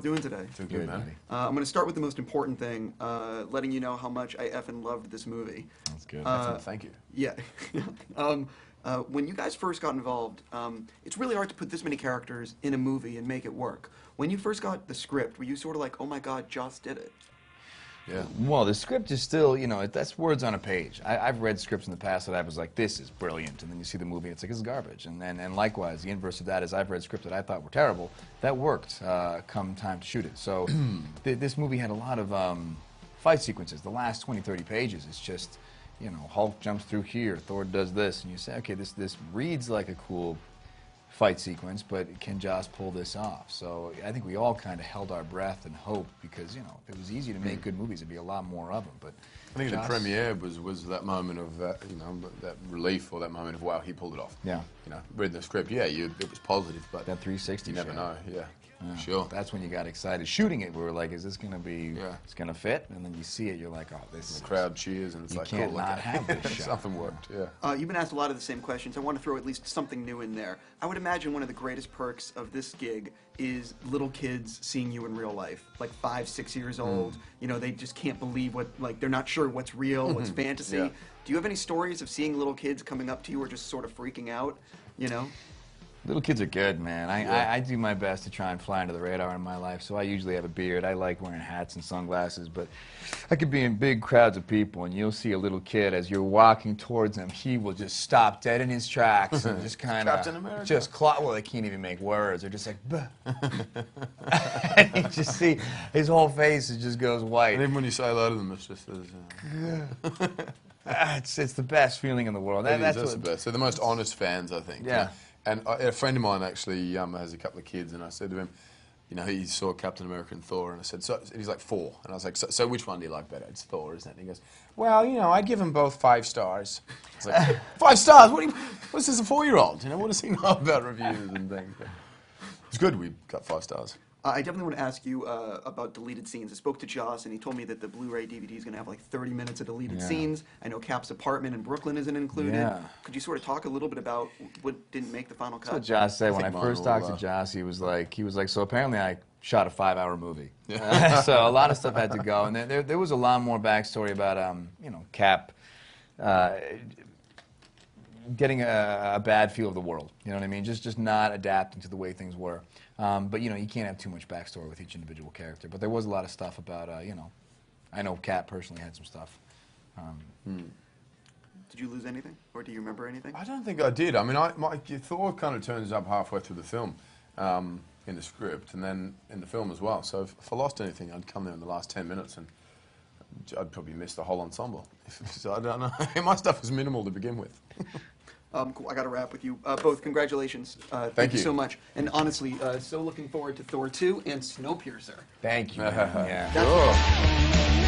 doing today? Doing good, man. I'm going to start with the most important thing, letting you know how much I effing loved this movie. That's good. Thank you. Yeah. When you guys first got involved, it's really hard to put this many characters in a movie and make it work. When you first got the script, were you sort of like, oh my God, Joss did it? Yeah. Well, the script is still, you know, that's words on a page. I've read scripts in the past that I was like, this is brilliant, and then you see the movie and it's like, it's garbage. And likewise, the inverse of that is I've read scripts that I thought were terrible, that worked come time to shoot it. So this movie had a lot of fight sequences. The last 20, 30 pages is just, you know, Hulk jumps through here, Thor does this, and you say, okay, this reads like a cool fight sequence, but can Joss pull this off? So I think we all kind of held our breath and hoped, because, you know, if it was easy to make good movies, there'd be a lot more of them. But I think the premiere was that moment of you know, that relief, or that moment of wow, he pulled it off. Yeah. You know, reading the script, yeah, it was positive, but that 360 you never shot. know. Yeah. Yeah. Sure. That's when you got excited. Shooting it, we were like, is this going to be, it's going to fit? And then you see it, you're like, oh, this The crowd cheers, and it's you like, can't oh, not have this shot. Something worked, yeah. You've been asked a lot of the same questions. I want to throw at least something new in there. I would imagine one of the greatest perks of this gig is little kids seeing you in real life, like 5, 6 years old. You know, they just can't believe what, like, they're not sure what's real, what's fantasy. Yeah. Do you have any stories of seeing little kids coming up to you or just sort of freaking out, you know? Little kids are good, man. I do my best to try and fly under the radar in my life, so I usually have a beard. I like wearing hats and sunglasses, but I could be in big crowds of people, and you'll see a little kid as you're walking towards him. He will just stop dead in his tracks and just kind Captain America. of just well, they can't even make words. They're just like, "Buh." And you just see his whole face just goes white. And even when you say hello to them, it's just It's the best feeling in the world. that's the best. They're the most honest fans, I think. Yeah. And a friend of mine actually has a couple of kids, and I said to him, you know, he saw Captain America and Thor, and I said, so he's like 4, and I was like, so which one do you like better? It's Thor, isn't it? And he goes, well, you know, I'd give them both 5 stars. I was like, 5 stars? What's this, a 4-year-old? You know, what does he know about reviews and things? It's good we got 5 stars. I definitely want to ask you about deleted scenes. I spoke to Joss, and he told me that the Blu-ray DVD is going to have like 30 minutes of deleted scenes. I know Cap's apartment in Brooklyn isn't included. Yeah. Could you sort of talk a little bit about what didn't make the final cut? That's what Joss said. When I think first mine talked will, to Joss, he was like, so apparently I shot a 5-hour movie. Yeah. So a lot of stuff had to go, and there was a lot more backstory about, you know, Cap getting a bad feel of the world. You know what I mean? Just not adapting to the way things were. But you know, you can't have too much backstory with each individual character. But there was a lot of stuff about, you know, I know Cap personally had some stuff. Did you lose anything, or do you remember anything? I don't think I did. I mean, Thor kind of turns up halfway through the film in the script, and then in the film as well. So if I lost anything, I'd come there in the last 10 minutes, and I'd probably miss the whole ensemble. So I don't know. My stuff was minimal to begin with. Cool. I got to wrap with you both. Congratulations. Thank you so much. And honestly, so looking forward to Thor 2 and Snowpiercer. Thank you. Man. Yeah. That's